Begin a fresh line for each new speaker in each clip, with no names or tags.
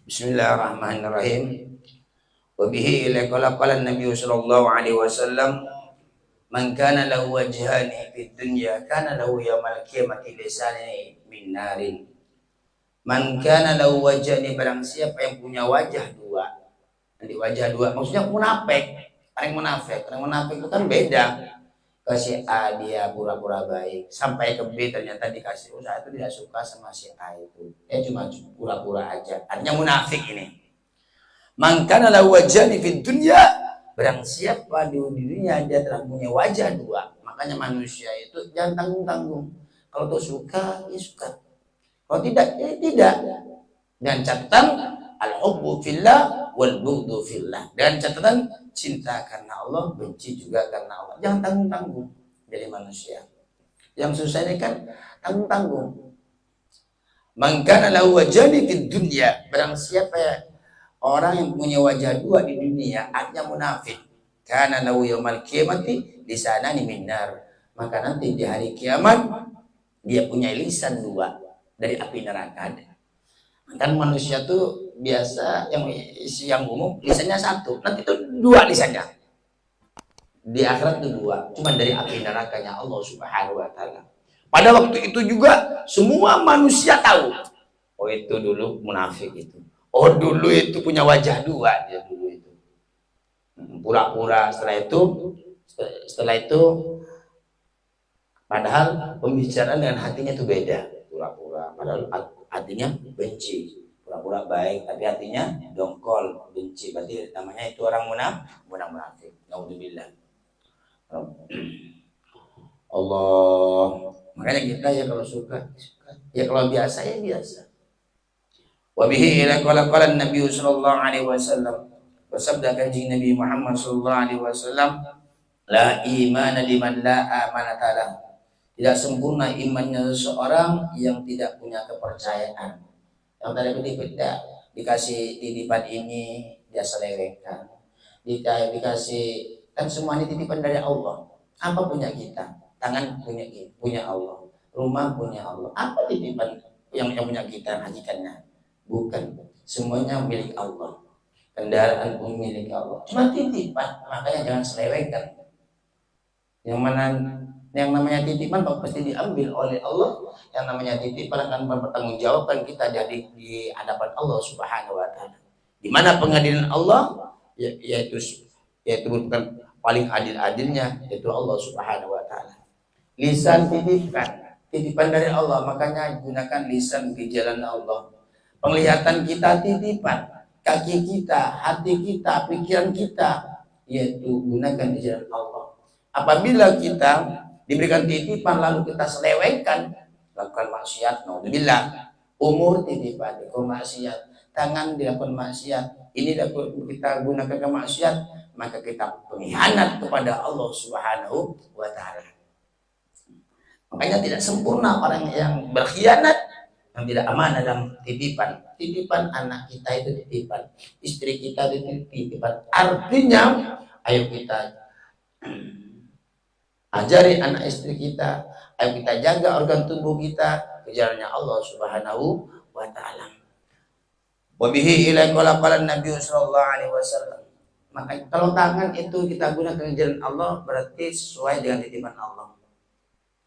Bismillahirrahmanirrahim. Wa bihi ila qala Nabi sallallahu alaihi wasallam, man kana lahu wajhani fid dunya kana lahu yaumal qiyamati lisani min narin. Man kana lahu wajhani, barang siapa yang punya wajah dua. Nanti wajah dua maksudnya munafik. Orang munafik itu kan beda. Ke A dia pura-pura baik, sampai ke B ternyata dikasih usaha itu tidak suka sama si A itu. Cuma pura-pura aja. Artinya munafik ini. Man kana lahu wajhani fid dunya, barang siapa di dunia dia telah punya wajah dua. Makanya manusia itu jangan tanggung-tanggung. Kalau tuh suka, ya suka. Kalau tidak, ya tidak. Dan catatan al-hubbu fillah wal bughdu fillah. Dan catatan cinta karena Allah, benci juga karena Allah. Jangan tanggung-tanggung jadi manusia. Yang susah ini kan tanggung-tanggung. Man kana lahu wajhani fid dunya, barang siapa ya orang yang punya wajah dua di dunia, artinya munafik. Kana lahu yaumal qiyamati lisanani min nar. Maka nanti di hari kiamat dia punya lisan dua dari api neraka. Kan manusia tuh biasa yang umum lisannya satu, nanti itu dua lisannya. Di akhirat itu dua, cuma dari api nerakanya Allah Subhanahu wa taala. Pada waktu itu juga semua manusia tahu. Oh itu dulu munafik itu. Oh dulu itu punya wajah dua dia dulu itu. Pura-pura, setelah itu padahal pembicaraan dengan hatinya itu beda. Pura-pura, padahal hatinya benci. Pura-pura baik tapi hatinya dongkol, benci. Berarti namanya itu orang munafik. Naudzubillah. Allah. Makanya kita ya kalau suka, ya kalau biasa ya biasa. Wa bihi ila qala Nabi sallallahu alaihi wasallam. Bersabda kanjeng Nabi Muhammad sallallahu alaihi wasallam, la imana liman la amanata lahu. Tidak sempurna imannya seseorang yang tidak punya kepercayaan. Yang tadi tidak dikasih titipan ini dia selewengkan. Dikasih kan semuanya titipan dari Allah. Apa punya kita? Tangan punya Allah. Rumah punya Allah. Apa titipan yang punya kita hakikatnya? Bukan. Semuanya milik Allah. Kendaraan pun milik Allah. Cuma titipan. Makanya jangan selewengkan. Yang namanya titipan pasti diambil oleh Allah. Yang namanya titipan akan mempertanggungjawabkan kita jadi di hadapan Allah Subhanahu wa taala. Di mana pengadilan Allah yaitu merupakan paling adil-adilnya, yaitu Allah Subhanahu wa taala. Lisan titipan dari Allah, makanya gunakan lisan di jalan Allah. Penglihatan kita titipan, kaki kita, hati kita, pikiran kita, yaitu gunakan di jalan Allah. Apabila kita diberikan titipan lalu kita selewengkan, lakukan maksiat, naudzubillah. Umur titipan, maksiat. Tangan dilakukan maksiat, ini kita gunakan ke maksiat, maka kita pengkhianat kepada Allah Subhanahu wa taala. Makanya tidak sempurna orang yang berkhianat, yang tidak amanah dalam titipan. Titipan anak kita itu titipan, istri kita itu titipan. Artinya, ayo kita ajari anak istri kita, ayo kita jaga organ tubuh kita ke jalannya Allah Subhanahu wa taala. Wa bihi ila qala Nabi sallallahu alaihi wasallam. Maka kalau tangan itu kita gunakan ke jalan Allah berarti sesuai dengan titipan Allah.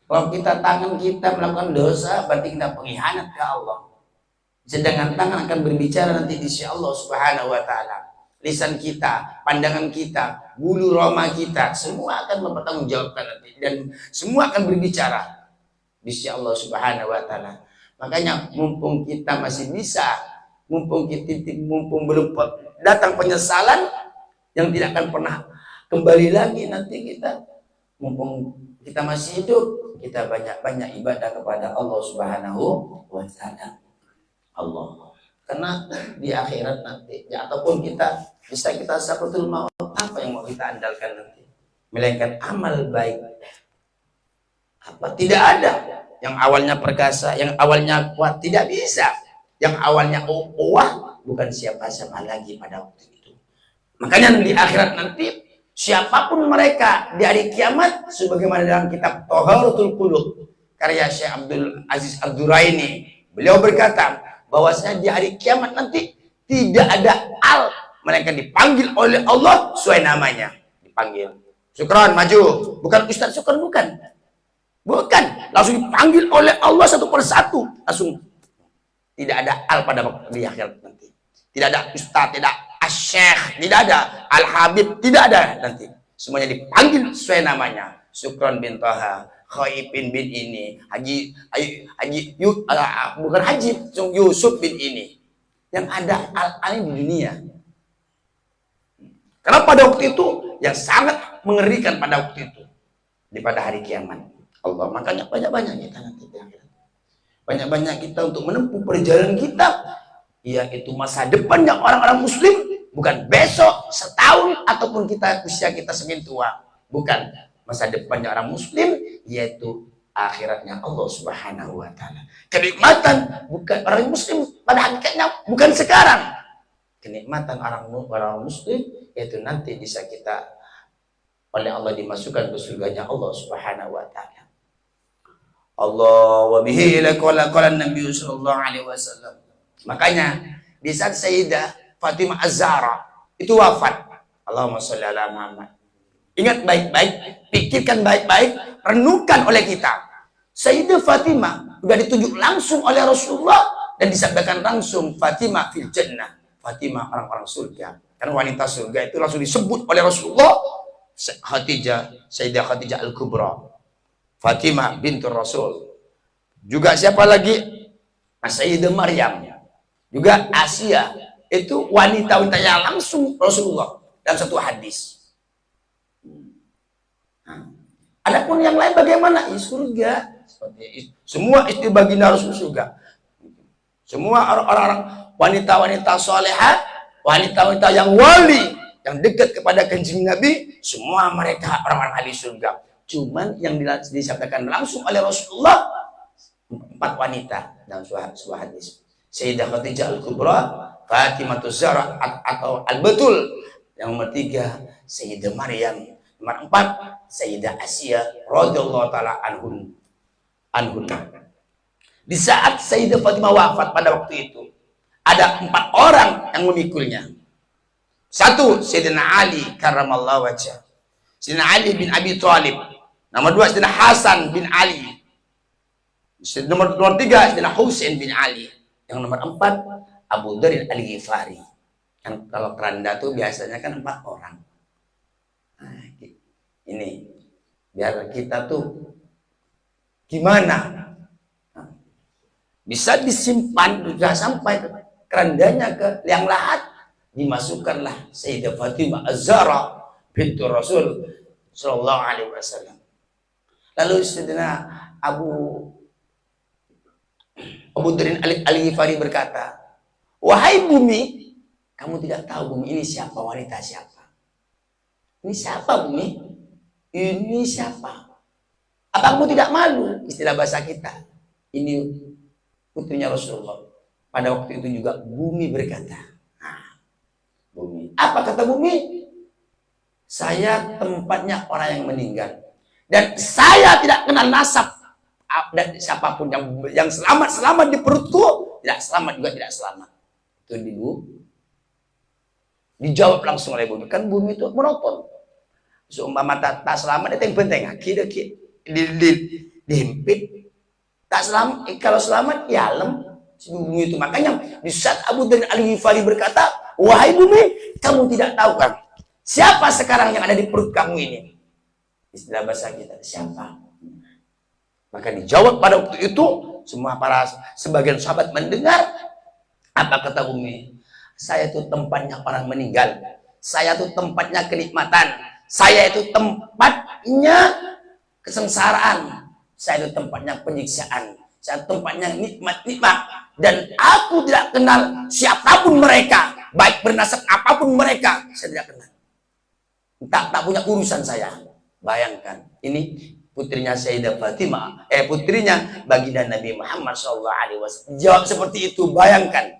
Kalau tangan kita melakukan dosa berarti kita pengkhianat ke Allah. Sedangkan tangan akan berbicara nanti di sisi Allah Subhanahu wa taala. Lisan kita, pandangan kita, bulu roma kita, semua akan mempertanggungjawabkan nanti dan semua akan berbicara di sisi Allah Subhanahu wa taala. Makanya mumpung kita masih bisa, mumpung belum datang penyesalan yang tidak akan pernah kembali lagi nanti kita, mumpung kita masih hidup, kita banyak-banyak ibadah kepada Allah Subhanahu wa taala. Allah. Karena di akhirat nanti, ya, ataupun kita sakratul maut, apa yang mau kita andalkan nanti? Melainkan amal baik. Apa tidak ada yang awalnya perkasa, yang awalnya kuat, tidak bisa. Yang awalnya kuat bukan siapa-siapa lagi pada waktu itu. Makanya di akhirat nanti siapapun mereka di hari kiamat, sebagaimana dalam kitab Thaharatul Qulub karya Syekh Abdul Aziz Ad-Duraini, beliau berkata bahwasanya di hari kiamat nanti Tidak ada al, mereka dipanggil oleh Allah sesuai namanya. Dipanggil. Syukran, maju. Bukan Ustaz Syukran, bukan. Bukan. Langsung dipanggil oleh Allah satu persatu. Langsung. Tidak ada al pada waktu di akhirat nanti. Tidak ada Ustaz, tidak Asyikh, tidak ada Al-Habib, tidak ada nanti. Semuanya dipanggil sesuai namanya. Syukran bin Taha, Khaifin bin ini, bukan Haji, Yusuf bin ini. Yang ada al-al di dunia. Karena pada waktu itu yang sangat mengerikan pada waktu itu daripada hari kiamat. Allah, makanya banyak-banyak kita nanti. Banyak-banyak kita untuk menempuh perjalanan kita, yaitu masa depannya orang-orang muslim, bukan besok, setahun, ataupun usia kita semakin tua. Bukan. Masa depannya orang muslim, yaitu akhiratnya Allah Subhanahu wa Ta'ala. Kenikmatan bukan orang muslim pada hakikatnya bukan sekarang. Kenikmatan orang muslim yaitu nanti bisa kita oleh Allah dimasukkan ke surganya Allah Subhanahu wa Ta'ala. Allah wa bihi qala Nabi sallallahu alaihi wasallam. Makanya di saat Sayyidah Fatimah Az-Zahra itu wafat. Allahumma sholli ala Muhammad. Ingat baik-baik, pikirkan baik-baik, renungkan oleh kita. Sayyidah Fatimah sudah ditunjuk langsung oleh Rasulullah dan disabdakan langsung Fatimah fil jannah. Fatimah orang-orang surga. Karena wanita surga itu langsung disebut oleh Rasulullah. Sayyidah Khadijah Al-Kubra. Fatimah bintur Rasul. Juga siapa lagi? Sayyidah Maryam. Juga Asia. Itu wanita-wanita yang langsung Rasulullah dalam satu hadis. Adapun yang lain bagaimana? Surga. Semua istri baginda Rasul surga. Semua orang-orang wanita-wanita soleha, wanita-wanita yang wali, yang dekat kepada kanjeng Nabi, semua mereka orang-orang ahli surga. Cuman yang disabdakan langsung oleh Rasulullah 4 wanita dalam sebuah hadis. Sayyidah Khadijah Al-Kubra, Fatimah Az-Zahra atau Al-Batul. Yang nomor 3 Sayyidah Maryam. Nomor 4 Sayyidah Asia radhiyallahu taala anhun. Di saat Sayyidah Fatimah wafat pada waktu itu, ada 4 orang yang memikulnya. 1 Sayyidina Ali karramallahu wajhah. Sayyidina Ali bin Abi Thalib. Nomor 2 Sayyidina Hasan bin Ali. Nomor 3 Sayyidina Husain bin Ali. Yang nomor 4 Abu Dzar Al-Ghifari. Kan kalau keranda tuh biasanya kan 4 orang. Nah, ini biar kita tuh gimana bisa disimpan sudah sampai kerandanya ke liang lahat, dimasukkanlah Sayyidah Fatimah Az-Zahra bintu Rasul sallallahu alaihi wasallam. Lalu Sayyidina Abu Dzar Al-Ghifari berkata, wahai bumi, kamu tidak tahu bumi ini siapa, wanita siapa? Ini siapa bumi? Ini siapa? Apa kamu tidak malu? Istilah bahasa kita. Ini putrinya Rasulullah. Pada waktu itu juga bumi berkata. Nah, bumi. Apa kata bumi? Saya tempatnya orang yang meninggal. Dan saya tidak kenal nasab. Dan siapapun yang selamat di perutku, tidak selamat juga tidak selamat. Itu dijawab langsung oleh bumi. Kan bumi itu menonton. Seumpama tak selamat itu yang penting. Dihimpit. Tak selamat, kalau selamat ya alam bumi itu. Makanya di saat Abu Dzar Al-Ghifari berkata, wahai bumi, kamu tidak tahu kan siapa sekarang yang ada di perut kamu ini? Istilah bahasa kita, siapa? Maka dijawab pada waktu itu, semua sebagian sahabat mendengar. Apa kata bumi? Saya itu tempatnya orang meninggal. Saya itu tempatnya kenikmatan. Saya itu tempatnya kesengsaraan. Saya itu tempatnya penyiksaan. Saya tempatnya nikmat-nikmat. Dan aku tidak kenal siapapun mereka. Baik bernasab apapun mereka. Saya tidak kenal. Tak punya urusan saya. Bayangkan. Ini putrinya Sayyidah Fatimah. Putrinya baginda Nabi Muhammad SAW. Jawab seperti itu. Bayangkan.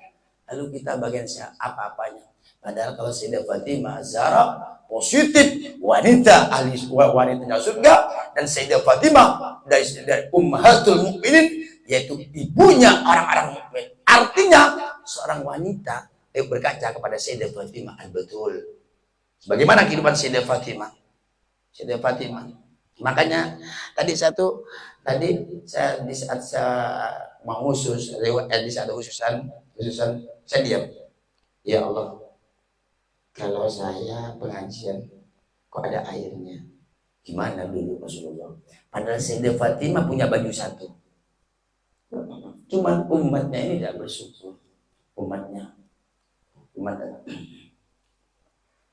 Lalu kita bagian apa-apanya. Padahal kalau Sayyidah Fatimah Az-Zahra positif, wanita ahli wanitanya surga, dan Sayyidah Fatimah dari Ummahatul Mukminin, yaitu ibunya orang-orang mukmin. Artinya seorang wanita berkaca kepada Sayyidah Fatimah Al-Batul. Bagaimana kehidupan Sayyidah Fatimah? Sayyidah Fatimah. Makanya tadi saya di saat saya mau khusus di saat khususan saya diam. Ya Allah, kalau saya pengajian kok ada airnya, gimana dulu Rasulullah? Padahal Sayyidah Fatimah punya baju satu. Cuman umatnya ini tidak bersyukur. Umatnya.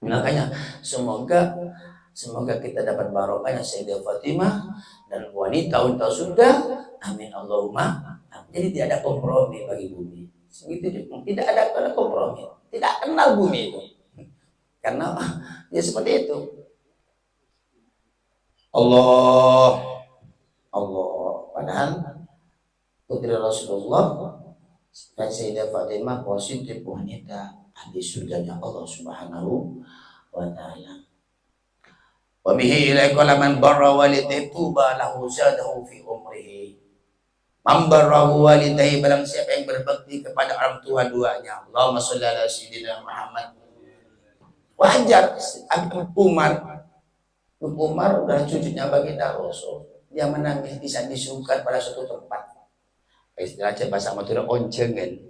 Makanya semoga kita dapat barokahnya Sayyidah Fatimah dan wanita surga. Amin Allahumma. Jadi tidak ada kompromi bagi bumi. Tidak ada kompromi. Tidak kenal bumi itu. Karena ya seperti itu. Allah. Padahal putri Rasulullah dan Sayyidah Fatimah positif wanita ahli surganya Allah Subhanahu wa ta'ala. Wa bihi ilaika man barra walidayhi tuba lahu zadahu fi umrihi. Man barra walidayhi, barang siapa yang berbakti kepada orang tua duanya. Allahumma shalli ala sayyidina Muhammad. Wajar Umar udah cucunya baginda Rasul, dia menangis bisa disuguhkan pada suatu tempat. Istilahnya bahasa Madura oncengan.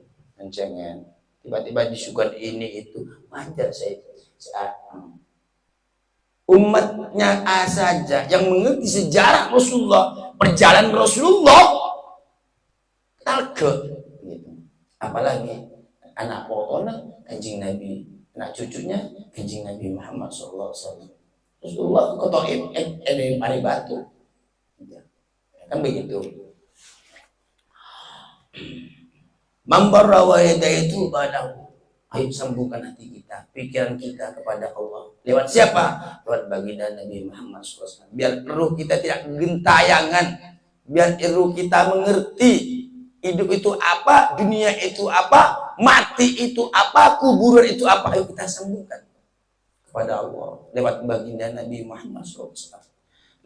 Tiba-tiba disuguhkan ini itu, wajar saya. Umatnya saja yang mengerti sejarah Rasulullah, perjalanan Rasulullah, talke, gitu. Apalagi anak potona kanjeng Nabi, anak cucunya kanjeng Nabi Muhammad SAW. Rasulullah kotoin mari batu, kan begitu. Mambarra walidayhi itu badahu. Ayo sambungkan hati kita, pikiran kita kepada Allah. Lewat siapa? Lewat baginda Nabi Muhammad SAW. Biar ruh kita tidak gentayangan, biar ruh kita mengerti hidup itu apa, dunia itu apa, mati itu apa, kuburan itu apa. Ayo kita sambungkan kepada Allah lewat baginda Nabi Muhammad SAW,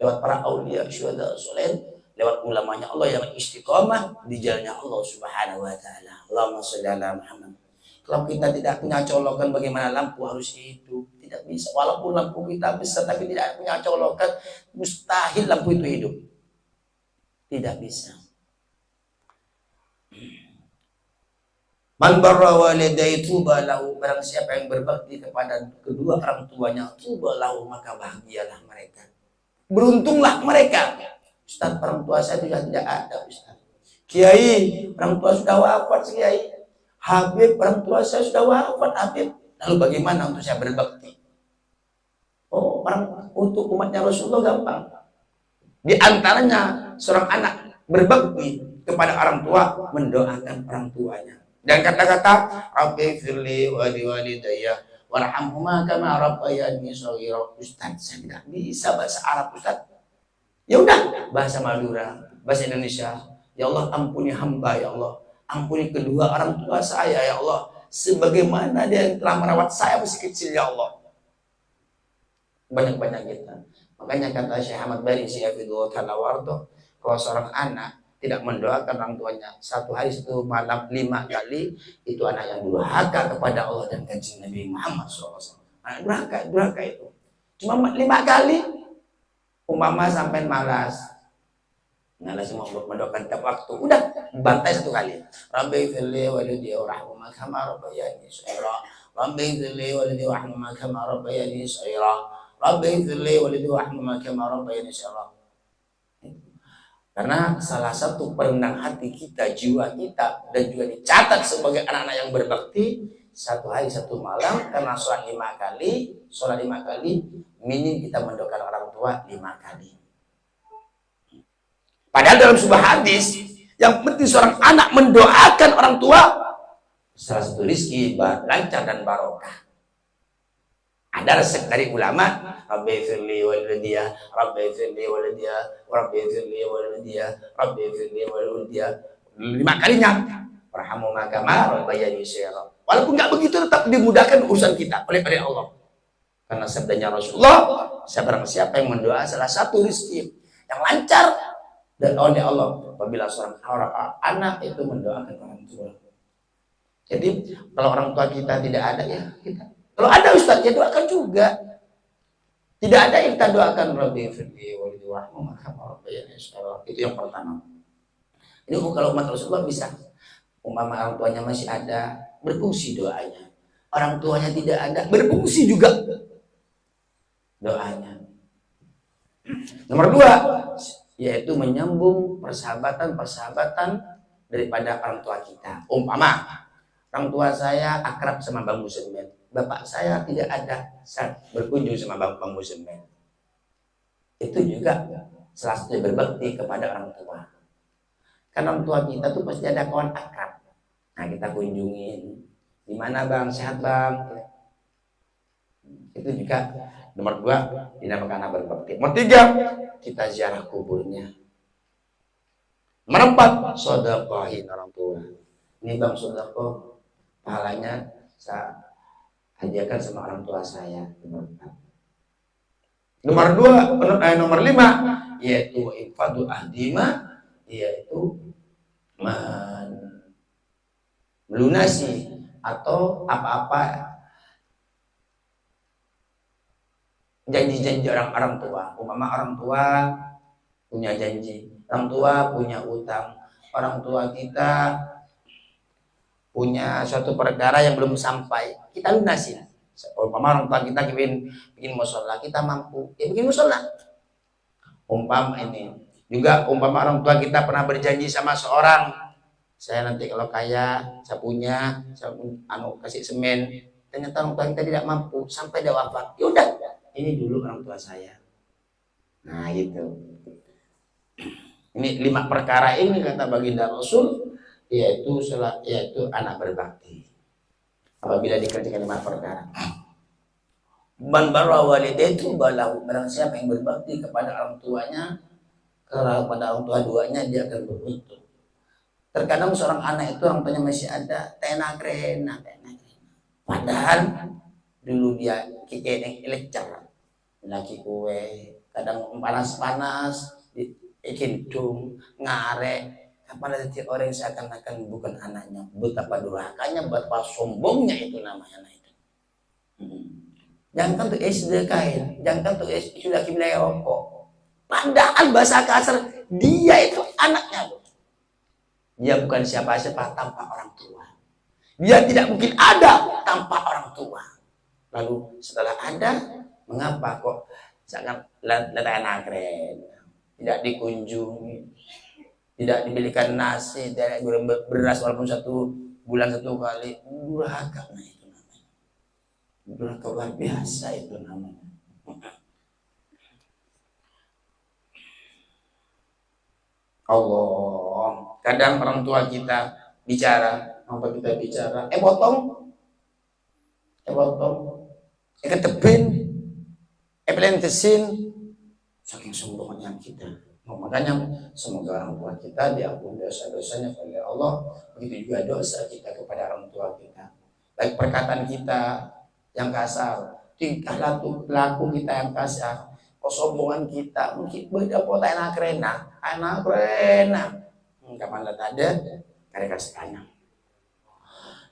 lewat para aulia, syuhada, solihin, lewat ulamanya Allah yang istiqomah di jalannya Allah Subhanahu wa ta'ala. Allahumma shalli ala Muhammad. Kalau kita tidak punya colokan bagaimana lampu harus hidup, tidak bisa. Walaupun lampu kita besar tapi tidak punya colokan, mustahil lampu itu hidup. Tidak bisa. Man barra walidayhi tuba lahu, barang siapa yang berbakti kepada kedua orang tuanya, tuba lahu, maka bahagialah mereka. Beruntunglah mereka. Ustaz, orang tua saya juga tidak ada, Ustaz. Kiai, orang tua sudah wafat, Kiai. Habib, orang tua saya sudah wafat, Habib. Lalu bagaimana untuk saya berbakti? Oh, untuk umatnya Rasulullah gampang. Di antaranya seorang anak berbakti kepada orang tua, mendoakan orang tuanya. Dan kata-kata Rabbi firli wa liwalidayya warhamhuma kama rabbayani shaghira. Ustaz, saya tidak bisa bahasa Arab, Ustaz. Ya udah, bahasa Madura, bahasa Indonesia. Ya Allah, ampuni hamba, ya Allah. Ampuni kedua orang tua saya, ya Allah. Sebagaimana dia yang telah merawat saya masih kecil, ya Allah. Banyak-banyak kita. Makanya kata Syekh Ahmad Bari, Syafidullah Ta'ala Wardo, kalau seorang anak tidak mendoakan orang tuanya satu hari satu malam 5 kali, itu anak yang durhaka kepada Allah dan kanjeng Nabi Muhammad SAW. Anak durhaka itu. Cuma 5 kali, umpama sampai malas mau mendoakan tiap waktu, udah bantai 1 kali. Rabbi firli walidi warhamhuma kama rabbayani shaghira. Rabbi firli walidi warhamhuma kama rabbayani shaghira. Rabbi firli walidi warhamhuma kama rabbayani shaghira. Karena salah satu perenang hati kita, jiwa kita, dan juga dicatat sebagai anak-anak yang berbakti, 1 hari 1 malam, karena sholat 5 kali, minim kita mendoakan orang tua 5 kali. Padahal dalam sebuah hadis, yang penting seorang anak mendoakan orang tua, salah satu rizki, lancar dan barokah. Ada resep dari ulama, Rabbi firli walidayya, Rabbi firli walidayya, Rabbi firli walidayya, Rabbi firli walidayya. 5 kalinya, warhamhuma kama rabbayani shaghira. Walaupun nggak begitu, tetap dimudahkan urusan kita oleh Allah. Karena sabdanya Rasulullah, siapa yang mendoa salah satu rizki yang lancar dan oleh Allah, apabila seorang anak itu mendoakan orang tua. Jadi kalau orang tua kita tidak ada ya kita. Kalau ada ustaz ya doakan juga. Tidak ada yang kita doakan Rabbi firli walidi warhamhum kama rabbayani shaghira. Itu yang pertama. Ini kalau umat Rasulullah bisa. Umpama orang tuanya masih ada, berfungsi doanya. Orang tuanya tidak ada, berfungsi juga doanya. Nomor 2, yaitu menyambung persahabatan daripada orang tua kita. Umpama orang tua saya akrab sama bambu semen, bapak saya tidak ada, saya berkunjung sama bambu semen. Itu juga salah satu berbakti kepada orang tua. Karena orang tua kita tuh pasti ada kawan akrab. Nah kita kunjungin, di mana bang, sehat bang. Itu juga nomor 2 dinamakan anak berbakti. Nomor 3, kita ziarah kuburnya. Nomor 4, sedekahin orang tua. Ini bang sedekah, pahalanya saya hadiahkan sama orang tua saya. Nomor 5, yaitu infadu ahdima, yaitu melunasi atau apa-apa janji-janji orang tua. Umpama orang tua punya janji, orang tua punya utang, orang tua kita punya suatu perkara yang belum sampai, kita lunasin. Umpama orang tua kita bikin musola, kita mampu, ya bikin musola. Umpama ini juga umpama orang tua kita pernah berjanji sama seorang, saya nanti kalau kaya, saya punya, saya kasih semen. Ternyata orang tua kita tidak mampu sampai dia wafat. Yaudah, ini dulu orang tua saya. Nah gitu. Ini 5 perkara ini kata baginda Rasul, yaitu anak berbakti. Apabila dikerjakan 5 perkara. Man barra walidaytu balahu, barang siapa yang berbakti kepada orang tuanya, kepada orang tua duanya, dia akan beruntung. Terkadang seorang anak itu orang tuanya masih ada, tenak rena. Padahal dulu dia kikeng elecer, lagi kue, kadang panas-panas, ikindung, ngarek. Apalagi orang seakan-akan bukan anaknya, betapa durhakanya, betapa sombongnya itu namanya itu. Jangan tuh sedekahin, jangan tuh sudah kimilai rokok. Padahal bahasa kasar dia itu anaknya. Dia bukan siapa-siapa tanpa orang tua. Dia tidak mungkin ada tanpa orang tua. Lalu setelah ada, mengapa kok sangat letakkan keren, tidak dikunjungi, tidak dibelikan nasi, tidak beras walaupun 1 bulan 1 kali? Durhaka, nah itu namanya. Durhaka luar biasa itu namanya. Allah, kadang orang tua kita bicara, potong, ketebin, pelentesin, saking sombongnya kita. Makanya semoga orang tua kita diampuni dosa-dosanya oleh Allah, begitu juga dosa kita kepada orang tua kita. Baik perkataan kita yang kasar, tingkah laku kita yang kasar, kesombongan kita, mungkin beda kota anak rena. Kapan ada mereka sekalian.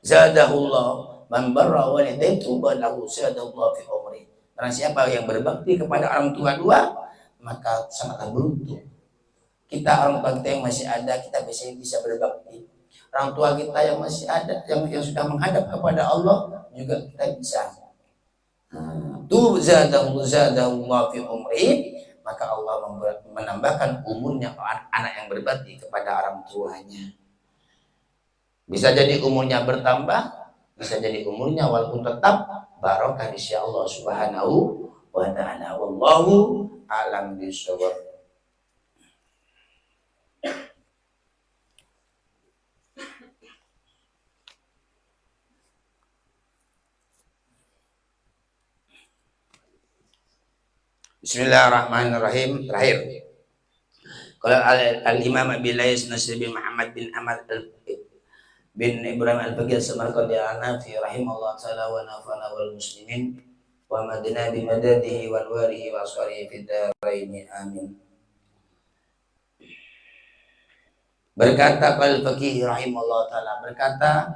Zadahullah man barra walidaytu balahu zadallahu fi umri. Barang siapa yang berbakti kepada orang tua 2, maka sangatlah beruntung. Kita orang tua kita yang masih ada, kita bisa berbakti. Orang tua kita yang masih ada, yang sudah menghadap kepada Allah, juga kita bisa. Zadallahu fi umri, maka Allah menambahkan umurnya anak yang berbakti kepada orang tuanya. Bisa jadi umurnya bertambah, bisa jadi umurnya walaupun tetap barokah insyaallah subhanahu wa ta'ala. Wallahu a'lam bishawab. Bismillahirrahmanirrahim. Terakhir, kalau al-Imam Abi Lais Nasir bin Muhammad bin Ahmad bin Ibrahim al-Faqih Samarqandi al-Hanafi rahimahullah ta'ala wa nafa'ana wal muslimin wa madina bi madadihi wal warihi wa aswarihi fid daraini amin. Berkata al-Faqih rahimahullah ta'ala, berkata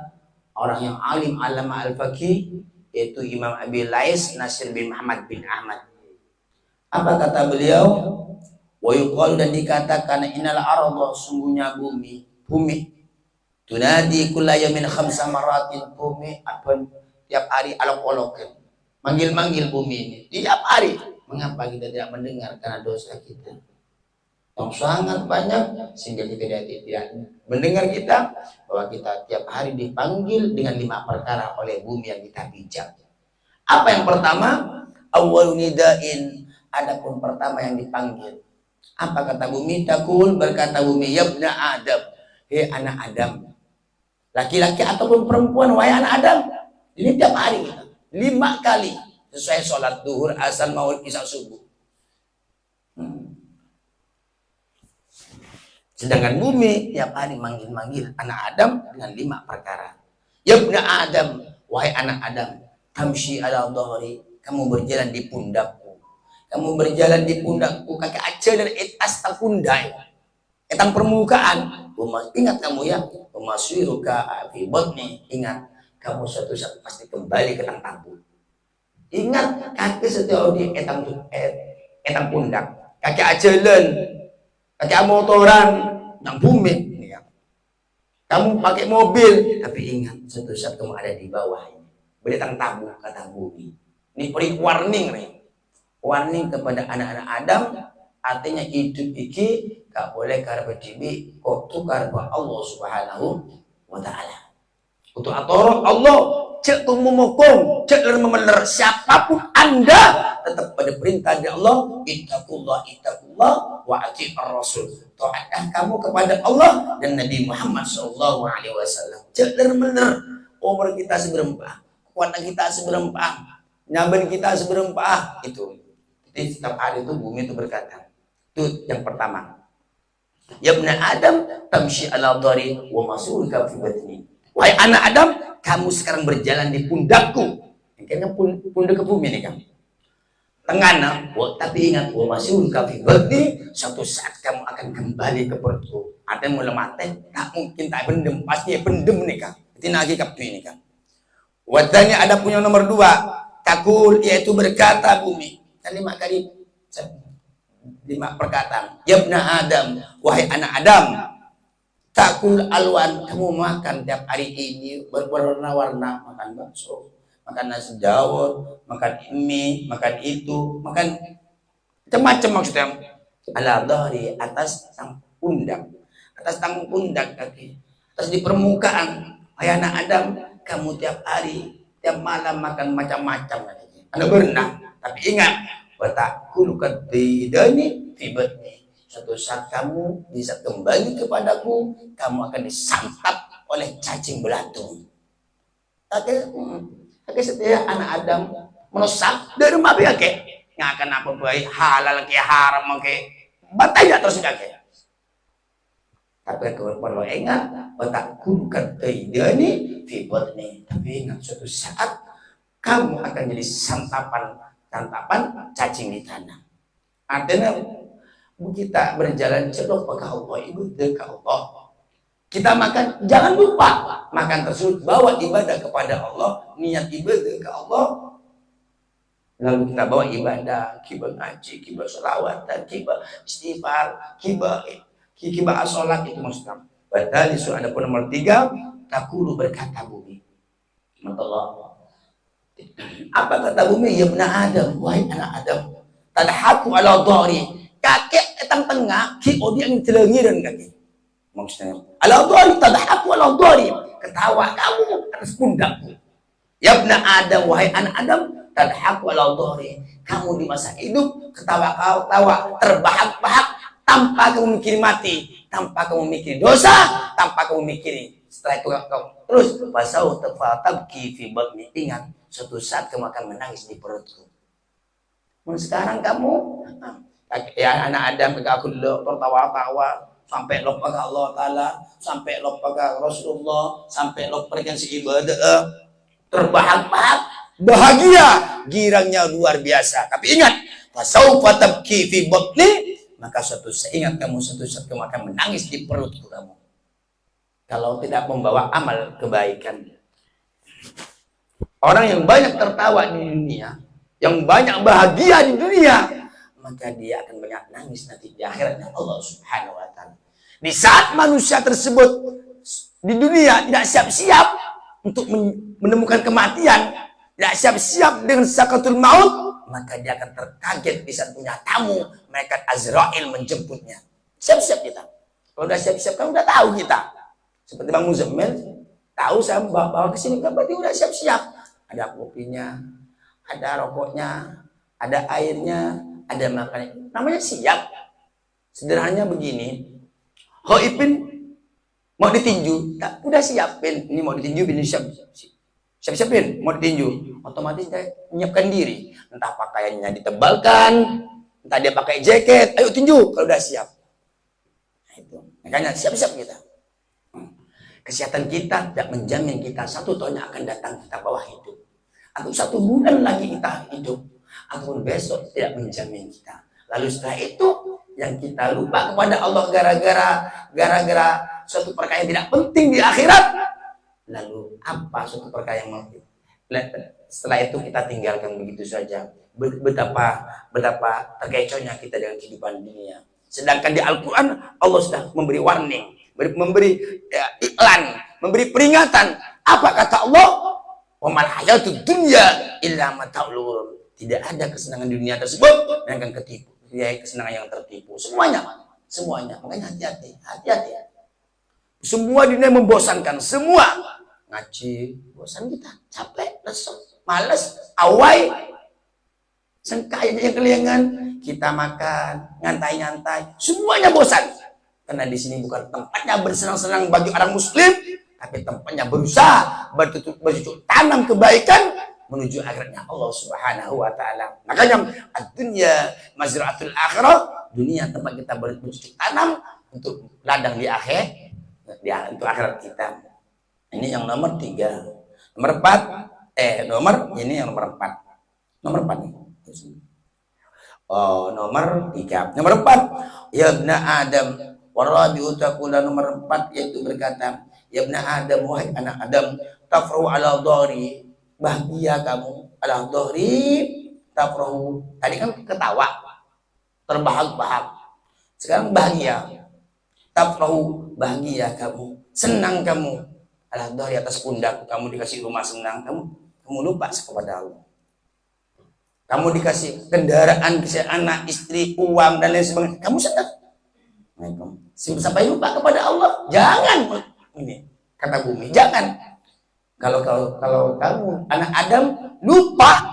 orang yang alim alama al-faqih, yaitu Imam Abi Lais Nasir bin Muhammad bin Ahmad. Apa kata beliau? Wa yuqalu, dan dikatakan, innal arda, sungguhnya bumi tunadi kulla yamin khamsa maratin, bumi apa tiap hari alok-olokan manggil-manggil bumi ini tiap hari. Mengapa kita tidak mendengar? Karena dosa kita yang sangat banyak sehingga kita tidak mendengar kita, bahwa kita tiap hari dipanggil dengan 5 perkara oleh bumi yang kita pijak. Apa yang pertama? Awwalun nidain, adapun pertama yang dipanggil. Apa kata bumi? Takul, berkata bumi, yabna Adam, hei anak Adam, laki-laki ataupun perempuan, wahai anak Adam. Ini tiap hari kita 5 kali sesuai sholat duhur, asar, maghrib, isya, subuh. Sedangkan bumi tiap hari manggil-manggil anak Adam dengan 5 perkara. Yabna Adam, wahai anak Adam, tamshi ala dhahri, kamu berjalan di pundakku. Kamu berjalan di pundakku, kaki aja dan etas takundai. Etang permukaan. Ingat kamu ya, Masyiruka fi batni, ingat kamu suatu saat pasti kembali ke tabu. Ingat kaki setiap di etang pundak, kaki ajalan, kaki motoran, yang bumi ini ya. Kamu pakai mobil, tapi ingat suatu saat kamu ada di bawah ini. Beritang tabu kata bumi. Ini beri warning nih. Warning kepada anak-anak Adam, artinya hidup iki gak boleh karena dibi kok tukar Allah Subhanahu wa taala. Untuk atorot Allah, cek tumumukum, cek memeler siapapun Anda tetap pada perintah dari Allah, ittaqullah wa ati'ur rasul. Taatlah kamu kepada Allah dan Nabi Muhammad sallallahu alaihi wasallam. Cek memeler umur kita seberempah, kekuatan kita seberempah, nyaben kita seberempah itu. Jadi setiap hari itu bumi itu berkata, itu yang pertama. Ya ibna Adam, tamshi ala dhari wa mas'uluka fi batni. Wahai anak Adam, kamu sekarang berjalan di pundakku. Kayaknya pundak ke bumi nih kamu. Tengah, tapi ingat, wa mas'uluka fi batni, suatu saat kamu akan kembali ke perutku. Ada mulai mati, tak mungkin tak pendem, pasti pendem nih kamu. Itu lagi kaptu ini kan. Wadanya ada punya nomor 2, takul, yaitu berkata bumi. 5 kali 5 perkataan. Yabna Adam, wahai anak Adam, takul alwan, kamu makan tiap hari ini berwarna-warna, makan bakso, makan nasi jawur, makan mie, makan itu, makan macam-macam maksudnya. Ala dhahri, atas tang pundak, atas tang pundak kaki, atas di permukaan. Wahai anak Adam, kamu tiap hari, tiap malam makan macam-macam. Anda berenang. Tapi ingat, watakul kadidani fi batni. Suatu saat kamu bisa kembali kepadaku, kamu akan disantap oleh cacing belatung. Oke, setiap anak Adam merusak dari rumah biar ke, nggak akan apa baik halal ke haram ke, batanya terus nggak ke. Tapi kalau perlu ingat, watakul kadidani fi batni. Tapi ingat suatu saat kamu akan jadi santapan cacing di tanah. Artinya kita berjalan cedok ke Allah, ibadah ke Allah. Kita makan, jangan lupa makan tersebut bawa ibadah kepada Allah, niat ibadah ke Allah. Lalu kita bawa ibadah, kibah ngaji, kibah sholawatan, kibah istighfar, kibah sholat, itu maksudnya. Padahal itu ada pun nomor 3, takulu berkata bumi. Allah. Apa kata bumi? Ya ibna Adam, wahai anak Adam, tadhaku ala dhari, kakek etang tengah, ki odi yang telengiran kaki. Maksudnya, ala dhari, tadhaku ala dhari, ketawa kamu atas pundakku. Ya ibna Adam, wahai anak Adam, tadhaku ala dhari, kamu di masa hidup ketawa-tawa, terbahak-bahak, tanpa kamu mikir mati, tanpa kamu mikir dosa, tanpa kamu mikir. Setelah itu kau terus pasau tabki fi batni, ingat suatu saat kamu akan menangis di perutku. Sekarang kamu ya anak Adam, aku tertawa-tawa sampai lupa ke Allah Ta'ala, sampai lupa ke Rasulullah, sampai lupa dengan si ibadah, terbahak-bahak, bahagia, girangnya luar biasa. Tapi ingat, fasaufa tabki fi batni, maka suatu saat ingat kamu, suatu saat kamu akan menangis di perutku kamu. Kalau tidak membawa amal kebaikan. orang yang banyak tertawa di dunia, yang banyak bahagia di dunia, maka dia akan banyak nangis nanti di akhiratnya Allah Subhanahu wa taala. Di saat manusia tersebut di dunia tidak siap-siap untuk menemukan kematian, tidak siap-siap dengan sakaratul maut, maka dia akan terkaget di saat punya tamu, malaikat Azrail menjemputnya. Siap-siap kita. Kalau udah siap-siap kan udah tahu kita. Seperti Bang Muzammil, tahu saya bawa ke sini, berarti udah siap-siap. Ada kopinya, ada rokoknya, ada airnya, ada makannya. Namanya siap. Sederhananya begini. Hoipin mau ditinju, tak, udah siapin. Ini mau ditinju, ini siap-siapin, mau ditinju. Otomatis dia menyiapkan diri. Entah pakaiannya ditebalkan, entah dia pakai jaket. Ayo tinju kalau udah siap. Nah, itu. Makanya siap-siap kita. Kesehatan kita tidak menjamin kita 1 tahun yang akan datang kita bawah hidup. Atau 1 bulan lagi kita hidup. Ataupun besok tidak menjamin kita. Lalu setelah itu yang kita lupa kepada Allah gara-gara suatu perkara yang tidak penting di akhirat. Lalu apa suatu perkara yang mau setelah itu kita tinggalkan begitu saja. Betapa terkecohnya kita dengan kehidupan dunia. Sedangkan di Al-Quran Allah sudah memberi warning, memberi iklan, memberi peringatan. Apa kata Allah? Wa mal hayatud dunya illa mata'ul ghurur. Tidak ada kesenangan dunia tersebut yang akan ketipu. Dia kesenangan yang tertipu. Semuanya. Makanya hati-hati. Semua dunia membosankan. Semua. Ngaji, bosan kita. Capek, lesu, males, awai. Sengkayanya kelingan. Kita makan, nyantai-nyantai. Semuanya bosan. Karena di sini bukan tempatnya bersenang-senang bagi orang muslim. Tapi tempatnya berusaha bercocok tanam kebaikan menuju akhiratnya Allah Subhanahu wa taala. Makanya dunia mazra'atul akhirah, dunia tempat kita bercocok tanam untuk ladang di akhir, untuk akhirat kita. Ini yang nomor 3. Nomor 4, ini yang nomor 4. Nomor 4 nih. Oh, nomor 3. Nomor 4, ya ibna Adam, warabi'u taqula, nomor 4 yaitu berkata, ya ibna Adam, wahai anak Adam, tafrahu ala dhari, bahagia kamu, ala dhari tafrahu. Tadi kan ketawa, terbahak-bahak. Sekarang bahagia. Tafrahu, bahagia kamu, senang kamu. Ala dhari, atas pundak kamu dikasih rumah senang, kamu lupa kepada Allah. Kamu dikasih kendaraan, anak, istri, uang dan lain sebagainya, kamu senang. Sampai lupa kepada Allah. Jangan. Ini kata bumi, jangan. Kalau kamu anak Adam lupa,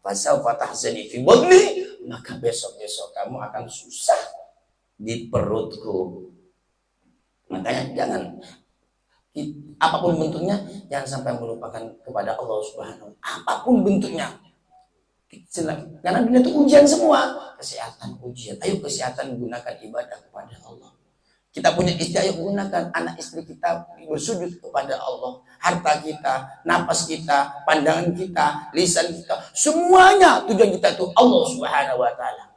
fasawfa tahzani fi batni, maka besok kamu akan susah di perutku. Makanya jangan, apapun bentuknya, jangan sampai melupakan kepada Allah Subhanahu wa taala. Apapun bentuknya. Karena dunia itu ujian semua. Kesehatan ujian. Ayo kesehatan gunakan ibadah kepada Allah. Kita punya istri, ayo gunakan anak istri kita bersujud kepada Allah. Harta kita, napas kita, pandangan kita, lisan kita, semuanya tujuan kita itu Allah Subhanahu wa taala.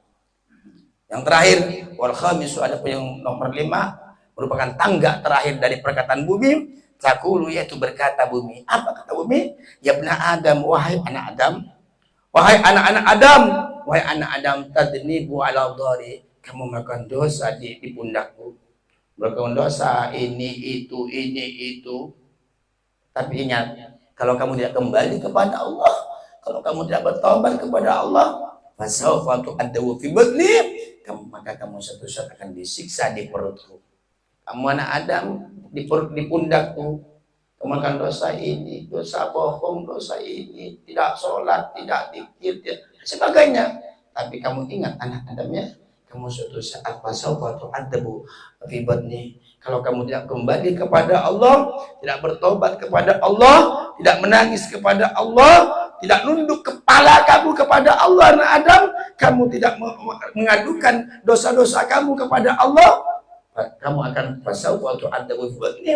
Yang terakhir, wal khamisu, ada yang nomor 5, merupakan tangga terakhir dari perkataan bumi. Taqulu, yaitu berkata bumi. Apa kata bumi? Ya ibna Adam, wahai anak Adam, wahai anak-anak Adam, wahai anak Adam, tadnibu ala dhari, kamu melakukan dosa di pundakku. Melakukan dosa ini itu. Tapi ingat, kalau kamu tidak kembali kepada Allah, kalau kamu tidak bertobat kepada Allah, fasawfa tu'addabu fi batni, maka kamu suatu saat akan disiksa di perutku. Kamu anak Adam, di pundakku, kamu akan dosa ini, dosa bohong, dosa ini, tidak sholat, tidak zikir, sebagainya. Tapi kamu ingat anak Adamnya, kamu suatu saat fasawfa tu'addabu fi batni. Kalau kamu tidak kembali kepada Allah, tidak bertobat kepada Allah, tidak menangis kepada Allah, tidak nunduk kepala kamu kepada Allah, anak Adam, kamu tidak mengadukan dosa-dosa kamu kepada Allah, kamu akan fasawfa tu'addabu fi batni,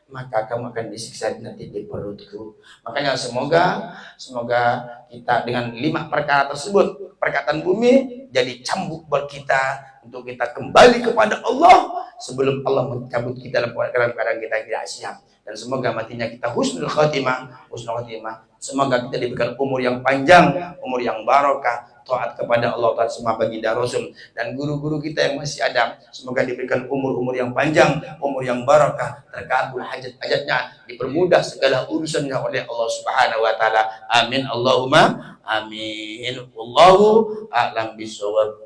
maka kamu akan disiksa nanti di perutku. Makanya semoga kita dengan 5 perkara tersebut, perkataan bumi jadi cambuk buat kita untuk kita kembali kepada Allah sebelum Allah mencabut kita dalam keadaan kita tidak siap. Dan semoga matinya kita husnul khatimah. Semoga kita diberikan umur yang panjang, umur yang barokah, taat kepada Allah Ta'ala semua baginda Rasul, dan guru-guru kita yang masih ada, semoga diberikan umur-umur yang panjang, umur yang barokah, terkabul hajat-hajatnya, dipermudah segala urusannya oleh Allah Subhanahu wa taala. Amin Allahumma amin. Wallahu a'lam bishawab.